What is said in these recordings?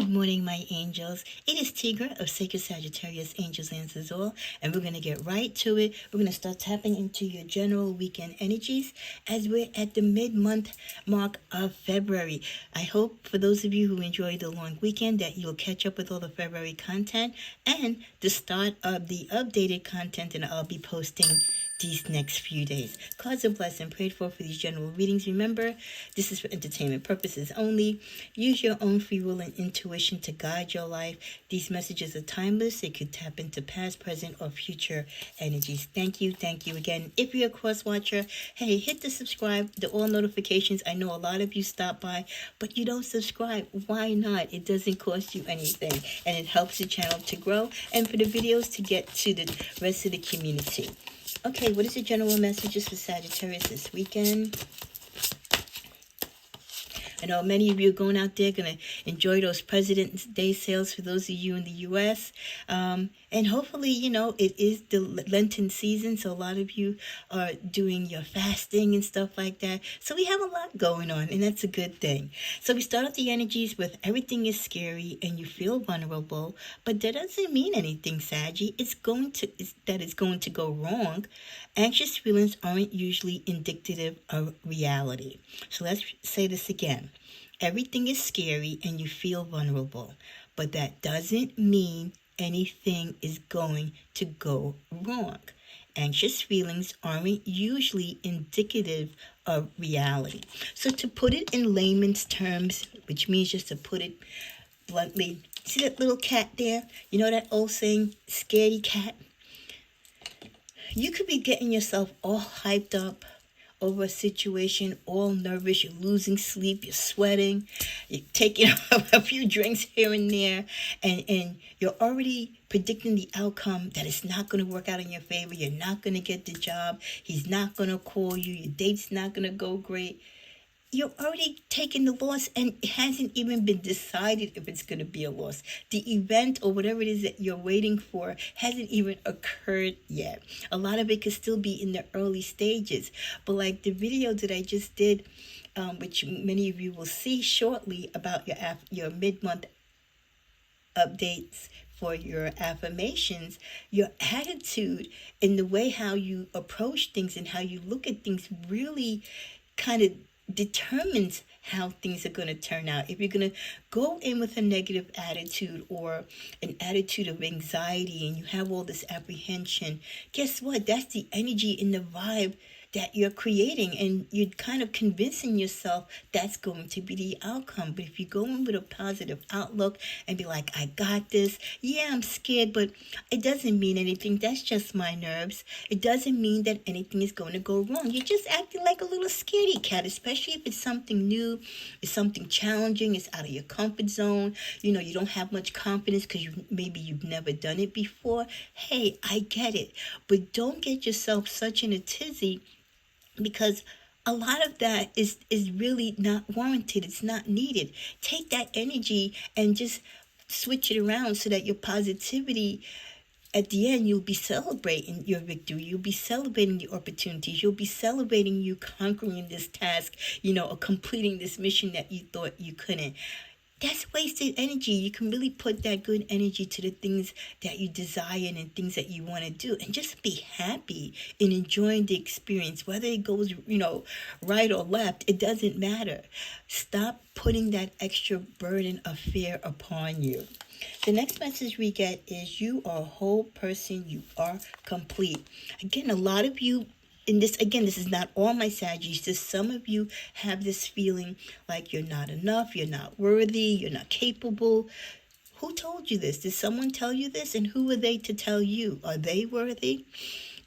Good morning, my angels. It is Tigra of Sacred Sagittarius Angels Answers All, and we're going to get right to it. We're going to start tapping into your general weekend energies as we're at the mid-month mark of February. I hope for those of you who enjoyed the long weekend that you'll catch up with all the February content and the start of the updated content that I'll be posting these next few days. Cards are blessed and prayed for these general readings. Remember, this is for entertainment purposes only. Use your own free will and intuition to guide your life. These messages are timeless. They could tap into past, present, or future energies. Thank you again. If you're a cross watcher, hey, hit the subscribe, the all notifications. I know a lot of you stop by, but you don't subscribe. Why not? It doesn't cost you anything, and it helps the channel to grow and for the videos to get to the rest of the community. Okay, what is the general messages for Sagittarius this weekend? I know many of you are going out there, going to enjoy those President's Day sales for those of you in the U.S. And hopefully, it is the Lenten season, so a lot of you are doing your fasting and stuff like that. So we have a lot going on, and that's a good thing. So we start off the energies with everything is scary and you feel vulnerable, but that doesn't mean anything, Saggy. It's going to go wrong. Anxious feelings aren't usually indicative of reality. So let's say this again. Everything is scary and you feel vulnerable, but that doesn't mean anything is going to go wrong. Anxious feelings aren't usually indicative of reality. So to put it in layman's terms, which means just to put it bluntly, see that little cat there? You know that old saying, scaredy cat? You could be getting yourself all hyped up over a situation, all nervous, you're losing sleep, you're sweating, you're taking a few drinks here and there, and you're already predicting the outcome that it's not going to work out in your favor, you're not going to get the job, he's not going to call you, your date's not going to go great. You're already taking the loss, and it hasn't even been decided if it's going to be a loss. The event or whatever it is that you're waiting for hasn't even occurred yet. A lot of it could still be in the early stages. But like the video that I just did, which many of you will see shortly about your mid-month updates for your affirmations, your attitude and the way how you approach things and how you look at things really kind of determines how things are going to turn out. If you're going to go in with a negative attitude or an attitude of anxiety and you have all this apprehension, guess what? That's the energy in the vibe that you're creating, and you're kind of convincing yourself that's going to be the outcome. But if you go in with a positive outlook and be like, I got this, yeah, I'm scared, but it doesn't mean anything. That's just my nerves. It doesn't mean that anything is going to go wrong. You're just acting like a little scaredy cat, especially if it's something new, it's something challenging, it's out of your comfort zone. You don't have much confidence because maybe you've never done it before. Hey, I get it. But don't get yourself such in a tizzy, because a lot of that is really not warranted. It's not needed. Take that energy and just switch it around so that your positivity, at the end, you'll be celebrating your victory. You'll be celebrating the opportunities. You'll be celebrating you conquering this task, or completing this mission that you thought you couldn't. That's wasted energy. You can really put that good energy to the things that you desire and things that you want to do, and just be happy and enjoying the experience. Whether it goes, right or left, it doesn't matter. Stop putting that extra burden of fear upon you. The next message we get is you are a whole person. You are complete. Again, a lot of you, this is not all my Saggies, just some of you have this feeling like you're not enough, you're not worthy, you're not capable. Who told you this? Did someone tell you this? And who are they to tell you? Are they worthy?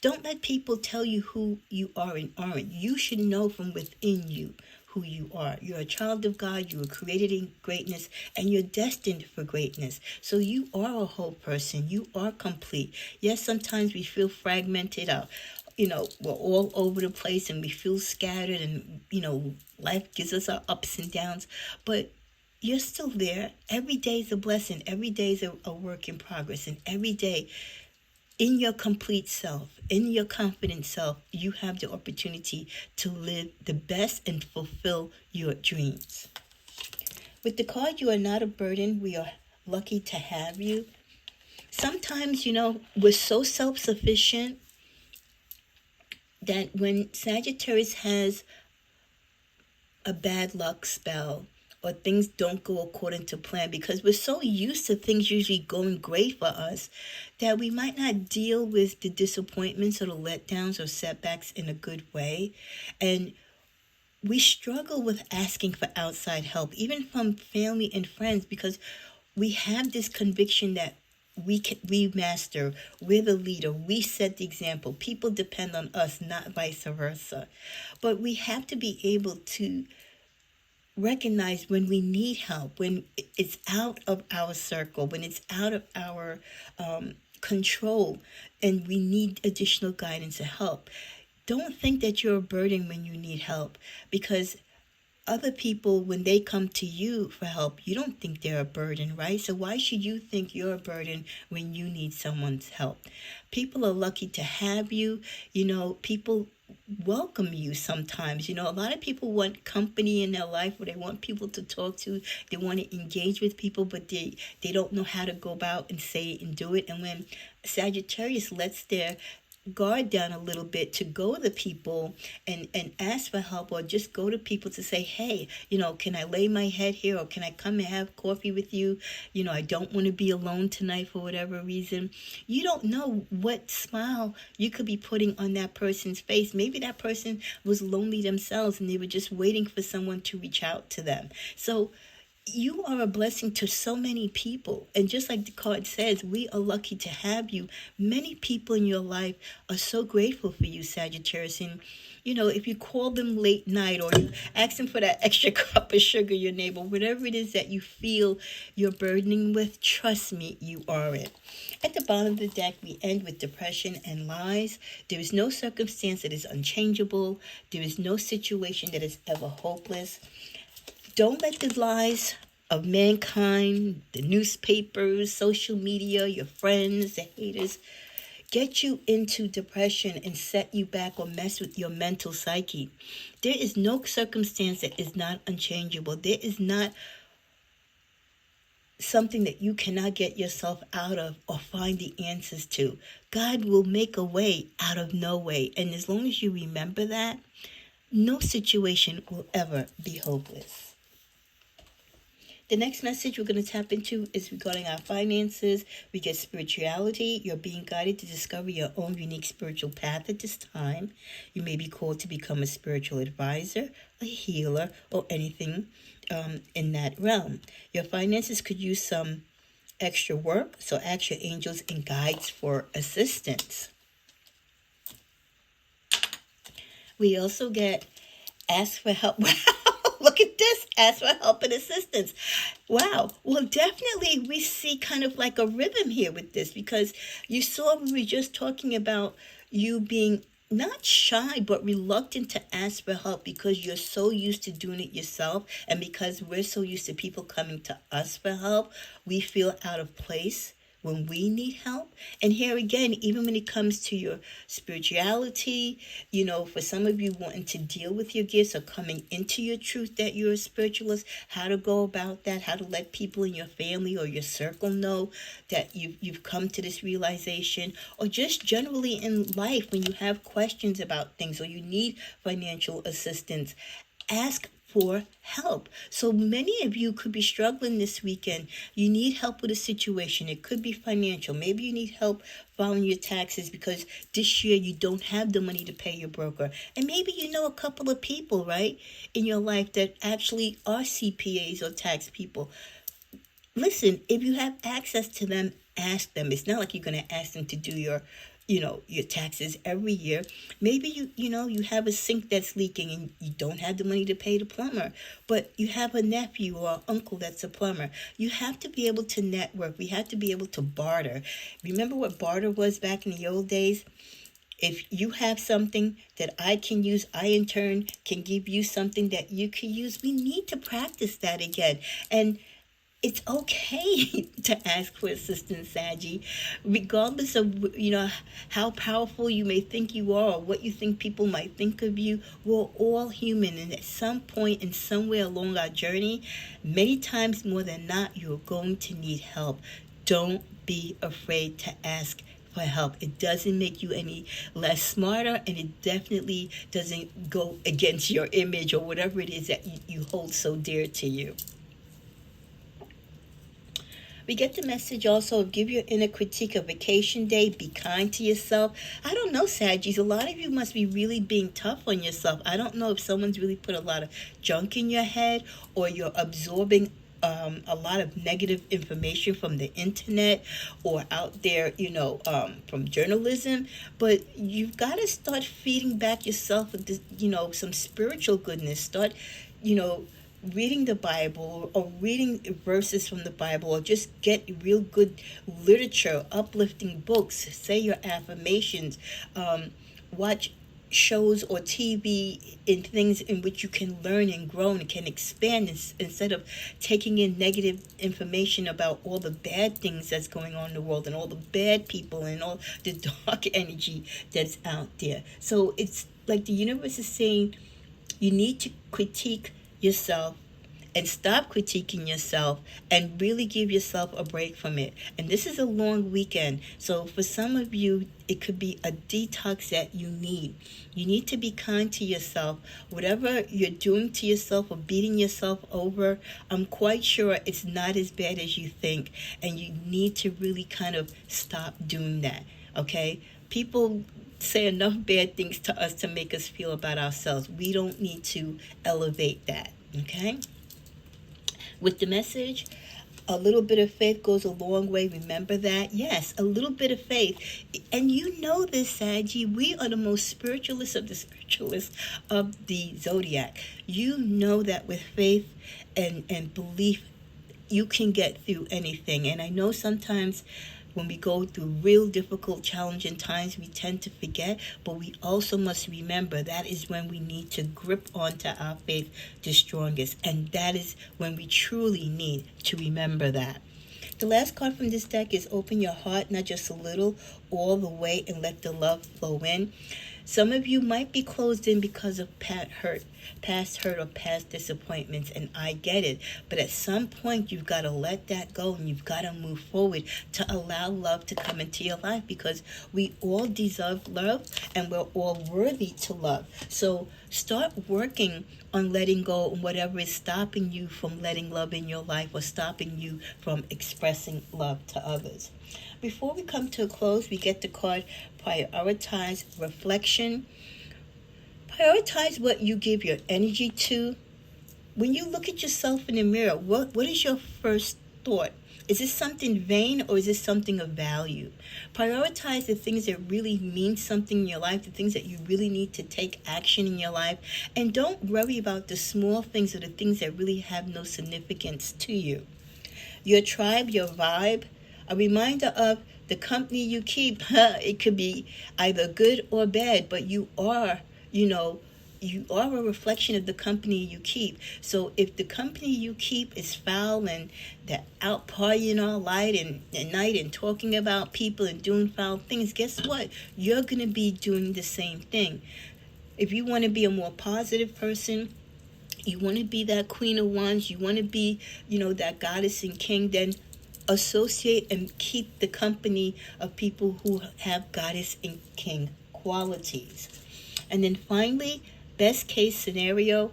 Don't let people tell you who you are and aren't. You should know from within you who you are. You're a child of God. You were created in greatness, and you're destined for greatness. So you are a whole person. You are complete. Yes, sometimes we feel fragmented out. We're all over the place and we feel scattered, and, life gives us our ups and downs, but you're still there. Every day is a blessing. Every day is a work in progress. And every day, in your complete self, in your confident self, you have the opportunity to live the best and fulfill your dreams. With the card, you are not a burden. We are lucky to have you. Sometimes, we're so self-sufficient that when Sagittarius has a bad luck spell or things don't go according to plan, because we're so used to things usually going great for us, that we might not deal with the disappointments or the letdowns or setbacks in a good way. And we struggle with asking for outside help, even from family and friends, because we have this conviction that we master, we're the leader, we set the example, people depend on us, not vice versa. But we have to be able to recognize when we need help, when it's out of our circle, when it's out of our control, and we need additional guidance and help. Don't think that you're a burden when you need help, because other people, when they come to you for help, you don't think they're a burden, right? So why should you think you're a burden when you need someone's help? People are lucky to have you. People welcome you sometimes. A lot of people want company in their life, where they want people to talk to. They want to engage with people, but they don't know how to go about and say it and do it. And when Sagittarius lets their guard down a little bit to go to people and ask for help, or just go to people to say, hey, can I lay my head here, or can I come and have coffee with you? I don't want to be alone tonight for whatever reason. You don't know what smile you could be putting on that person's face. Maybe that person was lonely themselves and they were just waiting for someone to reach out to them. So you are a blessing to so many people. And just like the card says, we are lucky to have you. Many people in your life are so grateful for you, Sagittarius. And, if you call them late night, or you ask them for that extra cup of sugar, your neighbor, whatever it is that you feel you're burdening with, trust me, you are it. At the bottom of the deck, we end with depression and lies. There is no circumstance that is unchangeable. There is no situation that is ever hopeless. Don't let the lies of mankind, the newspapers, social media, your friends, the haters, get you into depression and set you back or mess with your mental psyche. There is no circumstance that is not unchangeable. There is not something that you cannot get yourself out of or find the answers to. God will make a way out of no way. And as long as you remember that, no situation will ever be hopeless. The next message we're going to tap into is regarding our finances. We get spirituality. You're being guided to discover your own unique spiritual path at this time. You may be called to become a spiritual advisor, a healer, or anything in that realm. Your finances could use some extra work, so ask your angels and guides for assistance. We also get ask for help. Wow, look at this. Ask for help and assistance. Wow. Well, definitely we see kind of like a rhythm here with this, because you saw we were just talking about you being not shy, but reluctant to ask for help because you're so used to doing it yourself. And because we're so used to people coming to us for help, we feel out of place when we need help. And here again, even when it comes to your spirituality, for some of you wanting to deal with your gifts or coming into your truth that you're a spiritualist, how to go about that, how to let people in your family or your circle know that you've come to this realization, or just generally in life when you have questions about things or you need financial assistance, ask for help. So many of you could be struggling this weekend. You need help with a situation. It could be financial. Maybe you need help filing your taxes because this year you don't have the money to pay your broker. And maybe you know a couple of people, right, in your life that actually are CPAs or tax people. Listen, if you have access to them, ask them. It's not like you're going to ask them to do your taxes every year. Maybe you have a sink that's leaking and you don't have the money to pay the plumber, but you have a nephew or uncle that's a plumber. You have to be able to network. We have to be able to barter. Remember what barter was back in the old days? If you have something that I can use, I in turn can give you something that you can use. We need to practice that again. And it's okay to ask for assistance, Sagi, regardless of how powerful you may think you are or what you think people might think of you. We're all human, and at some point and somewhere along our journey, many times more than not, you're going to need help. Don't be afraid to ask for help. It doesn't make you any less smarter, and it definitely doesn't go against your image or whatever it is that you hold so dear to you. We get the message also of give your inner critique a vacation day, be kind to yourself. I don't know, Saggies. A lot of you must be really being tough on yourself. I don't know if someone's really put a lot of junk in your head or you're absorbing a lot of negative information from the internet or out there, from journalism. But you've got to start feeding back yourself with this, some spiritual goodness. Start, you know, reading the Bible or reading verses from the Bible or just get real good literature, uplifting books, say your affirmations, watch shows or TV in things in which you can learn and grow and can expand instead of taking in negative information about all the bad things that's going on in the world and all the bad people and all the dark energy that's out there. So it's like the universe is saying you need to critique yourself and stop critiquing yourself and really give yourself a break from it. And this is a long weekend. So for some of you, it could be a detox that you need. You need to be kind to yourself. Whatever you're doing to yourself or beating yourself over, I'm quite sure it's not as bad as you think. And you need to really kind of stop doing that. Okay? People say enough bad things to us to make us feel about ourselves. We don't need to elevate that. Okay? With the message, a little bit of faith goes a long way. Remember that? Yes, a little bit of faith. And you know this, Sagi. We are the most spiritualist of the spiritualists of the zodiac. You know that with faith and belief, you can get through anything. And I know sometimes when we go through real difficult, challenging times, we tend to forget, but we also must remember that is when we need to grip onto our faith the strongest. And that is when we truly need to remember that. The last card from this deck is open your heart, not just a little, all the way, and let the love flow in. Some of you might be closed in because of past hurt or past disappointments, and I get it. But at some point, you've got to let that go, and you've got to move forward to allow love to come into your life, because we all deserve love, and we're all worthy to love. So start working on letting go of whatever is stopping you from letting love in your life or stopping you from expressing love to others. Before we come to a close, we get the card prioritize reflection. Prioritize what you give your energy to. When you look at yourself in the mirror, what is your first thought? Is this something vain or is this something of value? Prioritize the things that really mean something in your life, the things that you really need to take action in your life. And don't worry about the small things or the things that really have no significance to you. Your tribe, your vibe, a reminder of the company you keep. It could be either good or bad, but you are a reflection of the company you keep. So if the company you keep is foul and they're out partying all night and talking about people and doing foul things, guess what? You're going to be doing the same thing. If you want to be a more positive person, you want to be that queen of wands, you want to be, that goddess and king, then associate and keep the company of people who have goddess and king qualities. And then finally, best case scenario,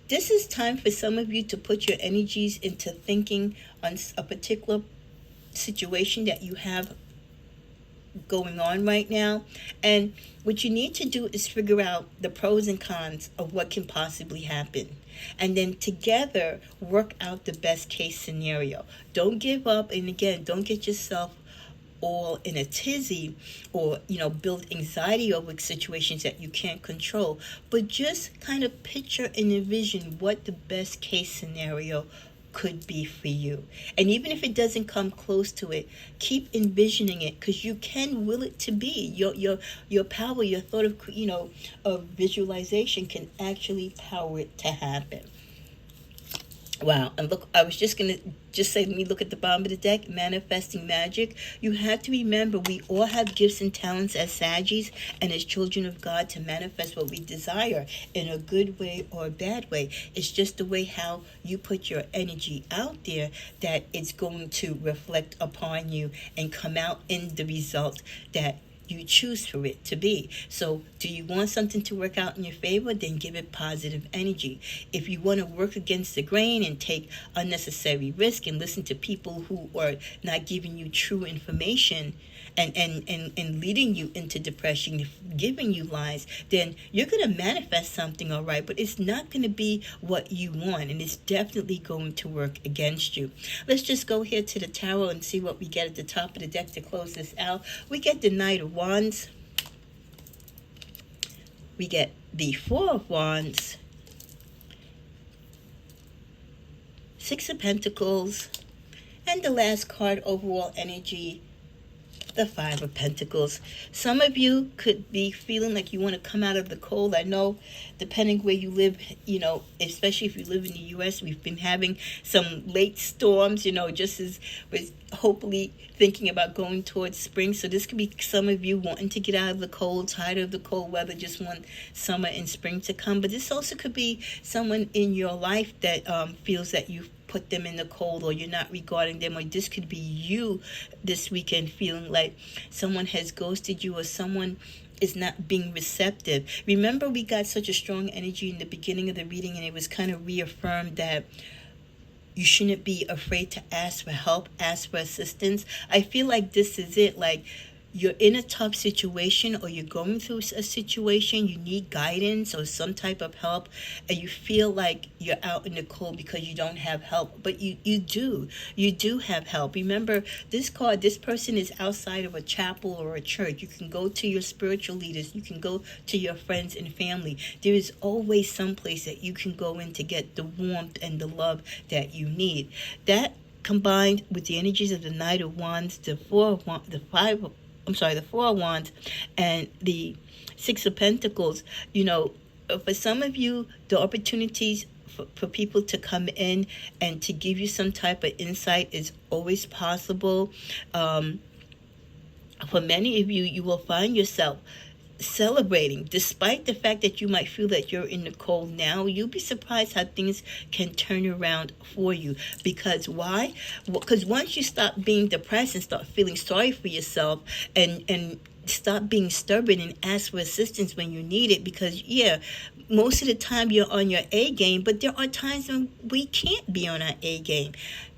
this is time for some of you to put your energies into thinking on a particular situation that you have going on right now. And what you need to do is figure out the pros and cons of what can possibly happen. And then together work out the best case scenario. Don't give up. And again, don't get yourself all in a tizzy or build anxiety over situations that you can't control, but just kind of picture and envision what the best case scenario could be for you. And even if it doesn't come close to it, keep envisioning it, because you can will it to be. Your power, your thought of visualization can actually power it to happen. Wow. And look, I was just going to just say, let me look at the bottom of the deck, manifesting magic. You have to remember we all have gifts and talents as Sagis and as children of God to manifest what we desire in a good way or a bad way. It's just the way how you put your energy out there that it's going to reflect upon you and come out in the result that you choose for it to be. So, do you want something to work out in your favor? Then give it positive energy. If you want to work against the grain and take unnecessary risk and listen to people who are not giving you true information and leading you into depression, giving you lies, then you're going to manifest something, all right, but it's not going to be what you want, and it's definitely going to work against you. Let's just go here to the tarot and see what we get at the top of the deck to close this out. We get the Knight of Wands. We get the Four of Wands, Six of Pentacles, and the last card, overall energy, the Five of Pentacles. Some of you could be feeling like you want to come out of the cold. I know, depending where you live, especially if you live in the U.S., we've been having some late storms, just as we're hopefully thinking about going towards spring. So this could be some of you wanting to get out of the cold, tired of the cold weather, just want summer and spring to come. But this also could be someone in your life that feels that you've put them in the cold, or you're not regarding them, or this could be you this weekend feeling like someone has ghosted you, or someone is not being receptive. Remember, we got such a strong energy in the beginning of the reading, and it was kind of reaffirmed that you shouldn't be afraid to ask for help, ask for assistance. I feel like this is it. Like, you're in a tough situation, or you're going through a situation, you need guidance or some type of help, and you feel like you're out in the cold because you don't have help. But you do have help. Remember, this person is outside of a chapel or a church. You can go to your spiritual leaders, you can go to your friends and family. There is always some place that you can go in to get the warmth and the love that you need. That, combined with the energies of the Knight of Wands, the Four of Wands, the Four of Wands, and the Six of Pentacles, for some of you, the opportunities for people to come in and to give you some type of insight is always possible. For many of you, you will find yourself celebrating, despite the fact that you might feel that you're in the cold now. You'll be surprised how things can turn around for you. Because why? Because once you stop being depressed and start feeling sorry for yourself, and stop being stubborn and ask for assistance when you need it, because most of the time you're on your A game, but there are times when we can't be on our A game.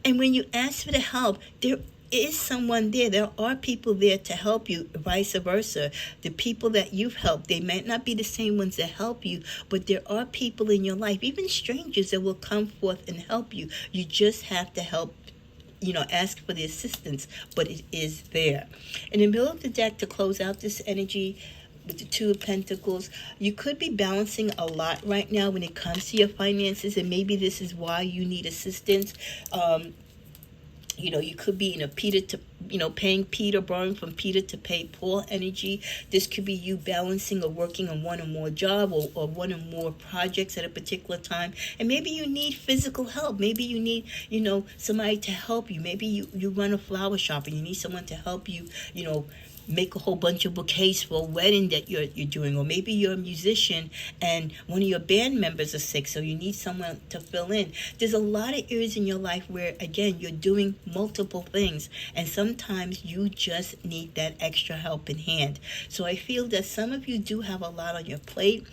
And when you ask for the help, there is someone there. There are people there to help you, vice versa. The people that you've helped, they might not be the same ones that help you, but there are people in your life, even strangers, that will come forth and help you. You just have to help, ask for the assistance, but it is there. In the middle of the deck, to close out this energy, with the Two of Pentacles, you could be balancing a lot right now when it comes to your finances, and maybe this is why you need assistance. You could be in a Peter to, paying Peter, borrowing from Peter to pay Paul energy. This could be you balancing or working on one or more job, or one or more projects at a particular time. And maybe you need physical help. Maybe you need, somebody to help you. Maybe you run a flower shop and you need someone to help you, make a whole bunch of bouquets for a wedding that you're doing. Or maybe you're a musician and one of your band members are sick, so you need someone to fill in. There's a lot of areas in your life where, again, you're doing multiple things, and sometimes you just need that extra helping hand. So I feel that some of you do have a lot on your plate.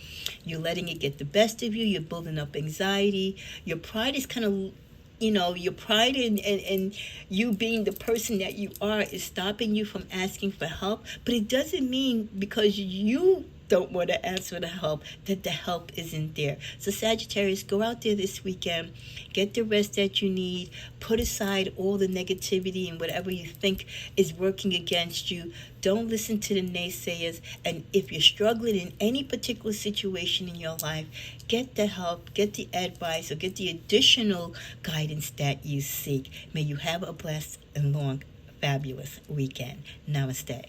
You're letting it get the best of you. You're building up anxiety. Your pride is kind of, your pride and you being the person that you are is stopping you from asking for help. But it doesn't mean because you don't want to ask for the help that the help isn't there. So Sagittarius, go out there this weekend, get the rest that you need, put aside all the negativity and whatever you think is working against you. Don't listen to the naysayers. And if you're struggling in any particular situation in your life, get the help, get the advice, or get the additional guidance that you seek. May you have a blessed and long, fabulous weekend. Namaste.